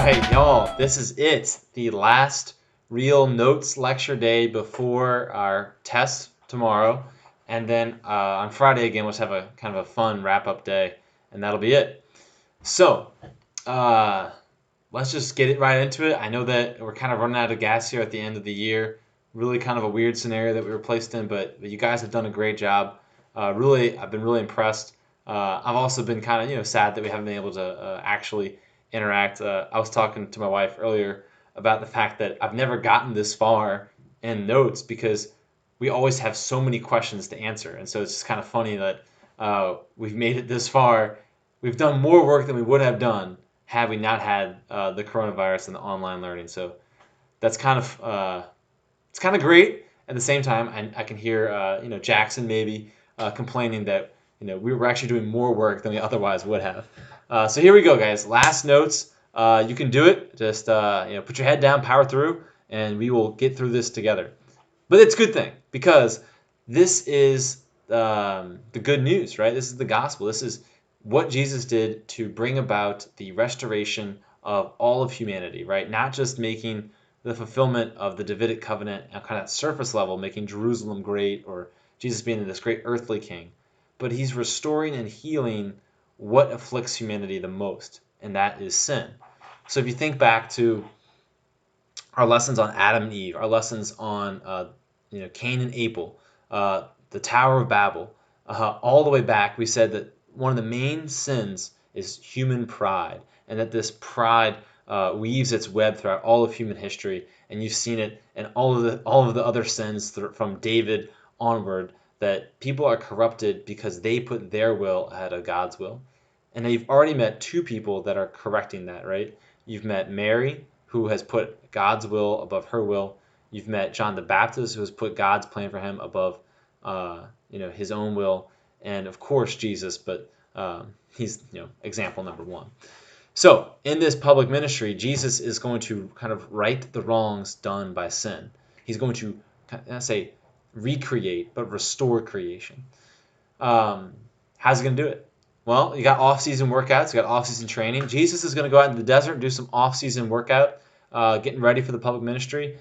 right, y'all, this is it. The last real notes lecture day before our test tomorrow. And then on Friday again, let's have a kind of a fun wrap-up day, and that'll be it. So, uh, let's just get it right into it. I know that we're kind of running out of gas here at the end of the year. Really kind of a weird scenario that we were placed in, but you guys have done a great job. Really, I've been really impressed. I've also been kind of sad that we haven't been able to actually interact. I was talking to my wife earlier about the fact that I've never gotten this far in notes because we always have so many questions to answer, and so it's just kind of funny that we've made it this far. We've done more work than we would have done had we not had the coronavirus and the online learning. So that's kind of it's kind of great. At the same time, I can hear Jackson maybe complaining that we were actually doing more work than we otherwise would have. So here we go, guys. Last notes. You can do it. Just put your head down, power through, and we will get through this together. But it's a good thing because this is the good news, right? This is the gospel. This is what Jesus did to bring about the restoration of all of humanity, right? Not just making the fulfillment of the Davidic covenant at kind of surface level, making Jerusalem great or Jesus being this great earthly king, but he's restoring and healing what afflicts humanity the most, and that is sin. So if you think back to our lessons on Adam and Eve, our lessons on Cain and Abel, the Tower of Babel, all the way back, we said that one of the main sins is human pride, and that this pride weaves its web throughout all of human history, and you've seen it in all of the other sins from David onward. That people are corrupted because they put their will ahead of God's will, and you've already met two people that are correcting that, right? You've met Mary, who has put God's will above her will. You've met John the Baptist, who has put God's plan for him above, his own will, and of course Jesus. But he's example number one. So in this public ministry, Jesus is going to kind of right the wrongs done by sin. He's going to, I say, recreate, but restore creation. How's he going to do it? Well, you got off-season workouts, you got off-season training. Jesus is going to go out in the desert and do some off-season workout, getting ready for the public ministry.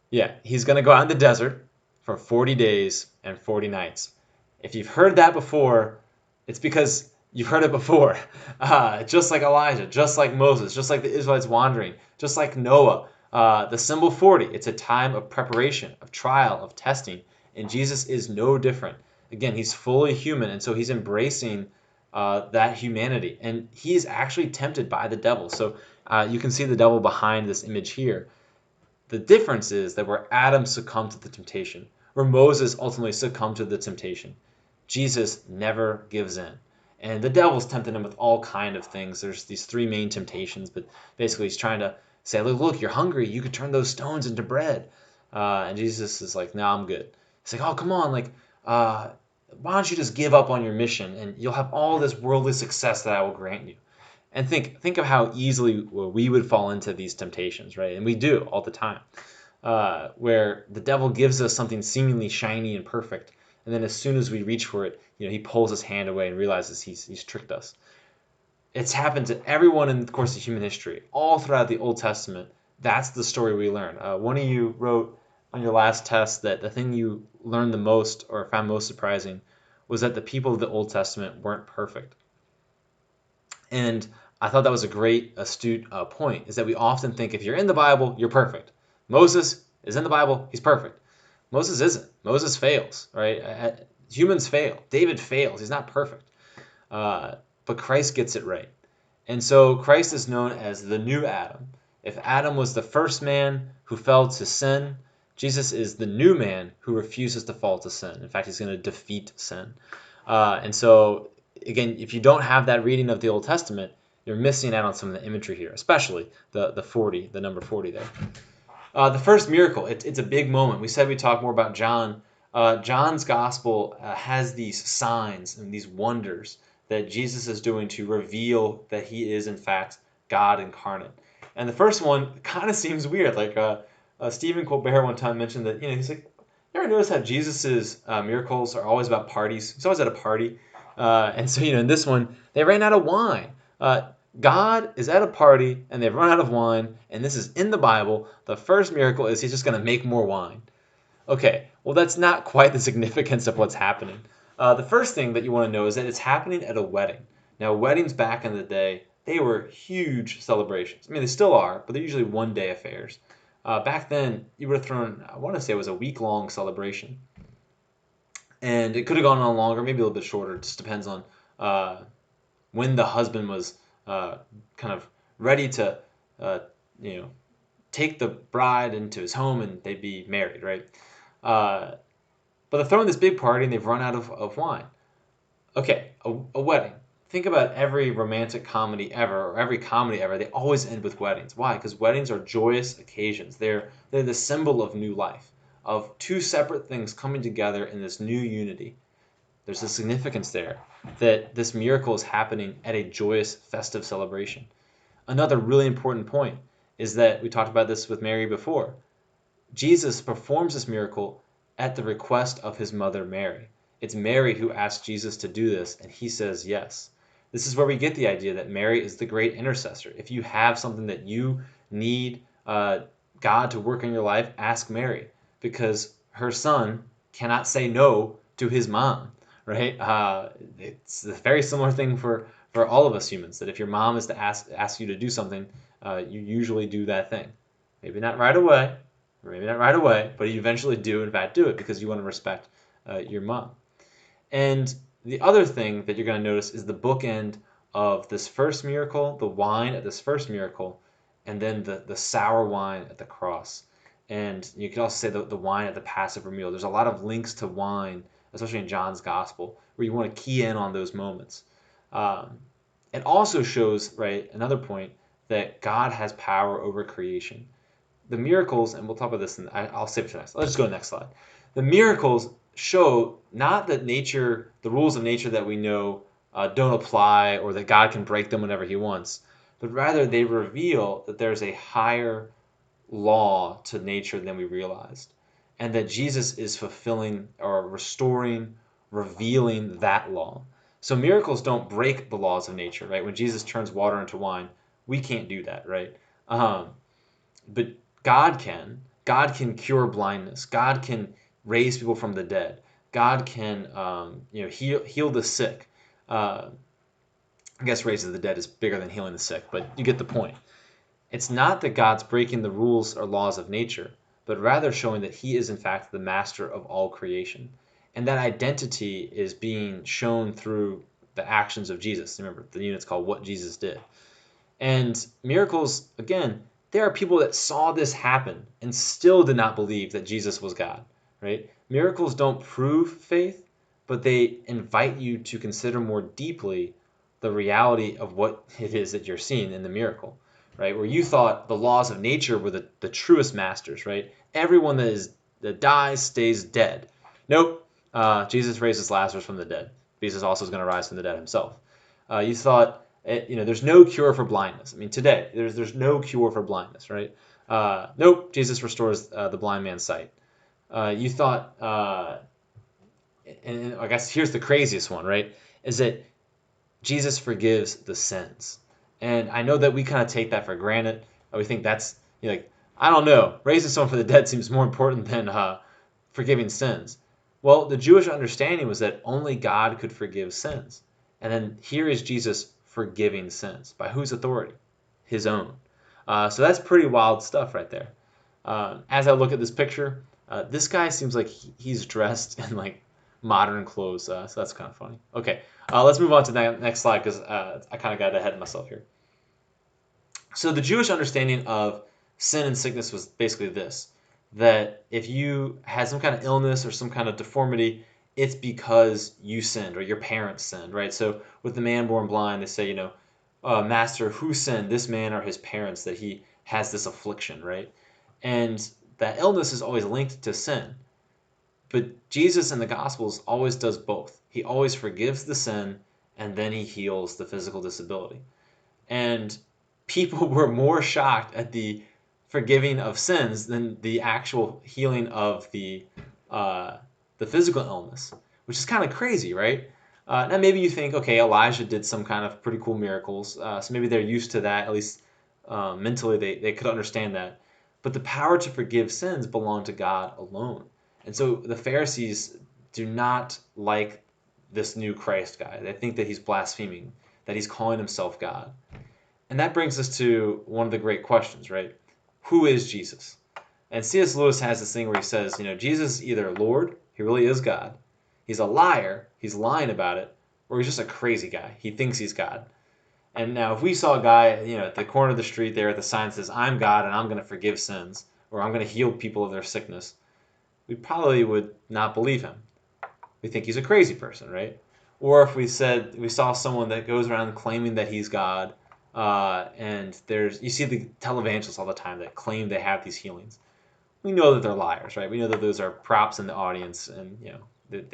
Yeah, he's going to go out in the desert for 40 days and 40 nights. If you've heard that before, it's because you've heard it before. Just like Elijah, just like Moses, just like the Israelites wandering, just like Noah. The symbol 40, it's a time of preparation, of trial, of testing. And Jesus is no different. Again, he's fully human, and so he's embracing that humanity. And he's actually tempted by the devil. So you can see the devil behind this image here. The difference is that where Adam succumbed to the temptation, where Moses ultimately succumbed to the temptation, Jesus never gives in. And the devil's tempting him with all kind of things. There's these three main temptations, but basically he's trying to say, look, you're hungry. You could turn those stones into bread. And Jesus is like, no, I'm good. He's like, oh, come on. Why don't you just give up on your mission and you'll have all this worldly success that I will grant you. And think of how easily we would fall into these temptations, right? And we do all the time, where the devil gives us something seemingly shiny and perfect, and then as soon as we reach for it, he pulls his hand away and realizes he's tricked us. It's happened to everyone in the course of human history, all throughout the Old Testament. That's the story we learn. One of you wrote on your last test that the thing you learned the most or found most surprising was that the people of the Old Testament weren't perfect. And I thought that was a great, astute point, is that we often think if you're in the Bible, you're perfect. Moses is in the Bible, he's perfect. Moses isn't. Moses fails, right? Humans fail. David fails. He's not perfect. But Christ gets it right. And so Christ is known as the new Adam. If Adam was the first man who fell to sin, Jesus is the new man who refuses to fall to sin. In fact, he's going to defeat sin. And so, again, if you don't have that reading of the Old Testament, you're missing out on some of the imagery here, especially the 40, the number 40 there. The first miracle, it's a big moment. We said we'd talk more about John. John's gospel has these signs and these wonders that Jesus is doing to reveal that he is, in fact, God incarnate. And the first one kind of seems weird. Stephen Colbert one time mentioned that, he's like, you ever notice how Jesus's miracles are always about parties? He's always at a party. And so, in this one, they ran out of wine. God is at a party and they've run out of wine, and this is in the Bible. The first miracle is he's just going to make more wine. Okay, well, that's not quite the significance of what's happening. The first thing that you want to know is that it's happening at a wedding. Now, weddings back in the day, they were huge celebrations. I mean, they still are, but they're usually one-day affairs. Back then, you would have thrown, I want to say it was a week-long celebration. And it could have gone on longer, maybe a little bit shorter. It just depends on uh, when the husband was kind of ready to, uh, you know, take the bride into his home and they'd be married, right? Uh, but they're throwing this big party and they've run out of wine. Okay, a wedding. Think about every romantic comedy ever, or every comedy ever. They always end with weddings. Why? Because weddings are joyous occasions. They're the symbol of new life, of two separate things coming together in this new unity. There's a significance there that this miracle is happening at a joyous, festive celebration. Another really important point is that we talked about this with Mary before. Jesus performs this miracle at the request of his mother Mary. It's Mary who asks Jesus to do this, and he says yes. This is where we get the idea that Mary is the great intercessor. If you have something that you need God to work in your life, ask Mary, because her son cannot say no to his mom, right? It's a very similar thing for all of us humans, that if your mom is to ask you to do something, you usually do that thing. Maybe not right away, or maybe not right away, but you eventually do, in fact, do it because you want to respect your mom. And the other thing that you're going to notice is the bookend of this first miracle, the wine at this first miracle, and then the sour wine at the cross. And you could also say the wine at the Passover meal. There's a lot of links to wine, especially in John's Gospel, where you want to key in on those moments. Um, it also shows, right, another point that God has power over creation. The miracles, and we'll talk about this, and I'll save it for next. Let's just go to the next slide. The miracles show not that nature, the rules of nature that we know, don't apply or that God can break them whenever he wants, but rather they reveal that there's a higher law to nature than we realized, and that Jesus is fulfilling or restoring, revealing that law. So miracles don't break the laws of nature, right? When Jesus turns water into wine, we can't do that, right? Um, but God can. God can cure blindness. God can raise people from the dead. God can, heal the sick. Uh, I guess raising the dead is bigger than healing the sick, but you get the point. It's not that God's breaking the rules or laws of nature, but rather showing that he is in fact the master of all creation. And that identity is being shown through the actions of Jesus. Remember, the unit's called What Jesus Did. And miracles, again, there are people that saw this happen and still did not believe that Jesus was God, right? Miracles don't prove faith, but they invite you to consider more deeply the reality of what it is that you're seeing in the miracle, right? Where you thought the laws of nature were the truest masters, right? Everyone that dies stays dead. Nope. Jesus raises Lazarus from the dead. Jesus also is going to rise from the dead himself. You thought there's no cure for blindness. I mean, today there's no cure for blindness, right? Nope. Jesus restores the blind man's sight. You thought, and I guess here's the craziest one, right? Is that Jesus forgives the sins, and I know that we kind of take that for granted. We think that's like I don't know, raising someone from the dead seems more important than forgiving sins. Well, the Jewish understanding was that only God could forgive sins. And then here is Jesus forgiving sins. By whose authority? His own. So that's pretty wild stuff right there. As I look at this picture, this guy seems like he's dressed in like modern clothes. So that's kind of funny. Okay, let's move on to the next slide because I kind of got ahead of myself here. So the Jewish understanding of sin and sickness was basically this, that if you had some kind of illness or some kind of deformity, it's because you sinned or your parents sinned, right? So with the man born blind, they say, Master, who sinned, this man or his parents, that he has this affliction, right? And that illness is always linked to sin. But Jesus in the Gospels always does both. He always forgives the sin and then he heals the physical disability. And people were more shocked at the forgiving of sins than the actual healing of the physical illness, which is kind of crazy, right? Now maybe you think, okay, Elijah did some kind of pretty cool miracles, so maybe they're used to that. At least mentally, they could understand that. But the power to forgive sins belonged to God alone. And so the Pharisees do not like this new Christ guy. They think that he's blaspheming, that he's calling himself God. And that brings us to one of the great questions, right? Who is Jesus? And C.S. Lewis has this thing where he says, Jesus is either Lord, he really is God, he's a liar, he's lying about it, or he's just a crazy guy. He thinks he's God. And now if we saw a guy, at the corner of the street there at the sign that says, I'm God and I'm going to forgive sins, or I'm going to heal people of their sickness, we probably would not believe him. We think he's a crazy person, right? Or if we saw someone that goes around claiming that he's God, and you see the televangelists all the time that claim they have these healings. We know that they're liars, right? We know that those are props in the audience, and that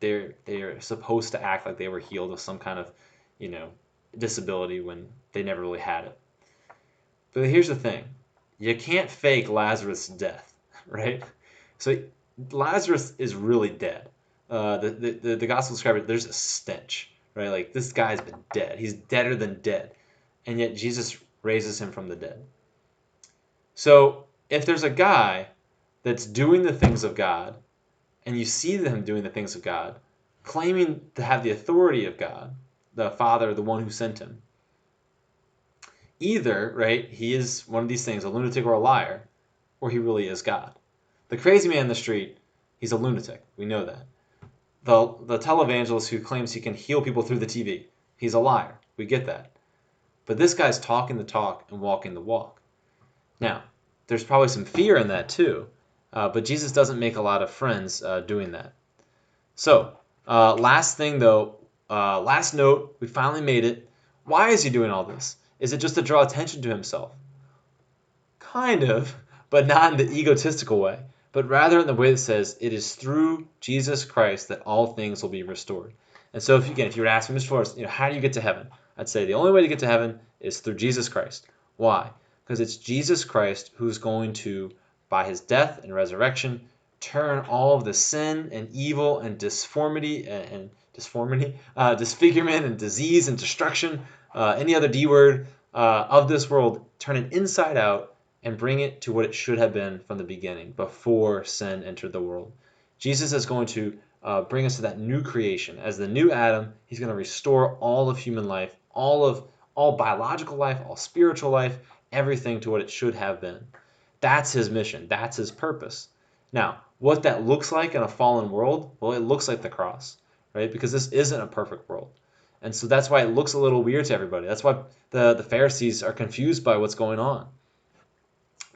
they're supposed to act like they were healed of some kind of you know disability when they never really had it. But here's the thing: you can't fake Lazarus' death, right? So Lazarus is really dead. The gospel describes it. There's a stench, right? Like this guy's been dead. He's deader than dead, and yet Jesus raises him from the dead. So if there's a guy that's doing the things of God, and you see them doing the things of God, claiming to have the authority of God, the Father, the one who sent him, either, right, he is one of these things, a lunatic or a liar, or he really is God. The crazy man in the street, he's a lunatic. We know that. The televangelist who claims he can heal people through the TV, he's a liar. We get that. But this guy's talking the talk and walking the walk. Now, there's probably some fear in that too, but Jesus doesn't make a lot of friends doing that. So, last thing though, last note, we finally made it. Why is he doing all this? Is it just to draw attention to himself? Kind of, but not in the egotistical way, but rather in the way that says it is through Jesus Christ that all things will be restored. And so, if you were to ask me, Mr. Flores, how do you get to heaven? I'd say the only way to get to heaven is through Jesus Christ. Why? Because it's Jesus Christ who's going to, by his death and resurrection, turn all of the sin and evil and disfigurement and disease and destruction, any other D word of this world, turn it inside out and bring it to what it should have been from the beginning, before sin entered the world. Jesus is going to bring us to that new creation. As the new Adam, he's going to restore all of human life, all biological life, all spiritual life, everything to what it should have been. That's his mission. That's his purpose. Now, what that looks like in a fallen world, well, it looks like the cross, right? Because this isn't a perfect world. And so that's why it looks a little weird to everybody. That's why the Pharisees are confused by what's going on.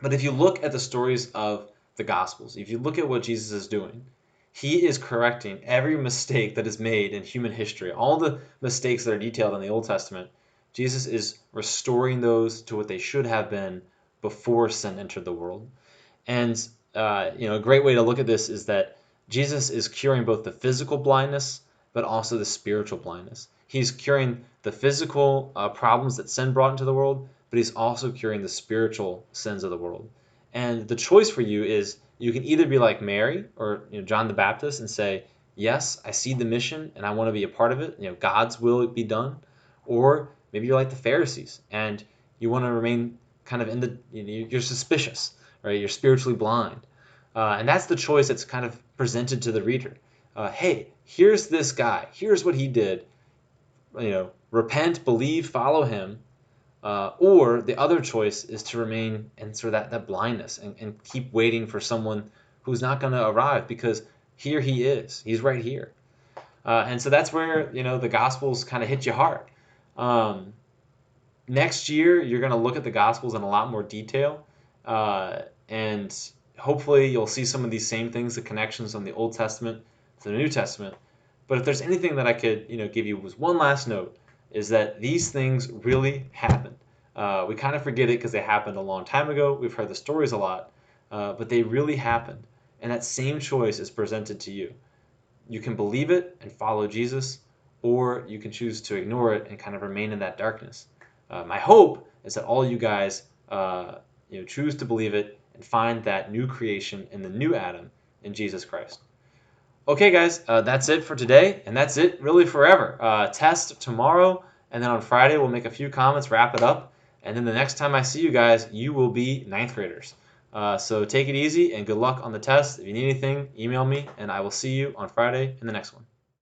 But if you look at the stories of the Gospels, if you look at what Jesus is doing, he is correcting every mistake that is made in human history. All the mistakes that are detailed in the Old Testament, Jesus is restoring those to what they should have been before sin entered the world. And a great way to look at this is that Jesus is curing both the physical blindness, but also the spiritual blindness. He's curing the physical problems that sin brought into the world, but he's also curing the spiritual sins of the world. And the choice for you is you can either be like Mary or John the Baptist and say, yes, I see the mission and I want to be a part of it. God's will be done. Or maybe you're like the Pharisees and you want to remain kind of you're suspicious, right? You're spiritually blind. And that's the choice that's kind of presented to the reader. Hey, here's this guy. Here's what he did. Repent, believe, follow him. Or the other choice is to remain in sort of that blindness and keep waiting for someone who's not going to arrive, because here he is. He's right here. And so that's where, the Gospels kind of hit you hard. Next year, you're going to look at the Gospels in a lot more detail. And hopefully you'll see some of these same things, the connections from the Old Testament to the New Testament. But if there's anything that I could, give you was one last note, is that these things really happened. We kind of forget it because they happened a long time ago. We've heard the stories a lot, but they really happened. And that same choice is presented to you. You can believe it and follow Jesus, or you can choose to ignore it and kind of remain in that darkness. My hope is that all you guys choose to believe it and find that new creation in the new Adam in Jesus Christ. Okay, guys, that's it for today, and that's it really forever. Test tomorrow, and then on Friday we'll make a few comments, wrap it up, and then the next time I see you guys, you will be ninth graders. So take it easy and good luck on the test. If you need anything, email me, and I will see you on Friday in the next one.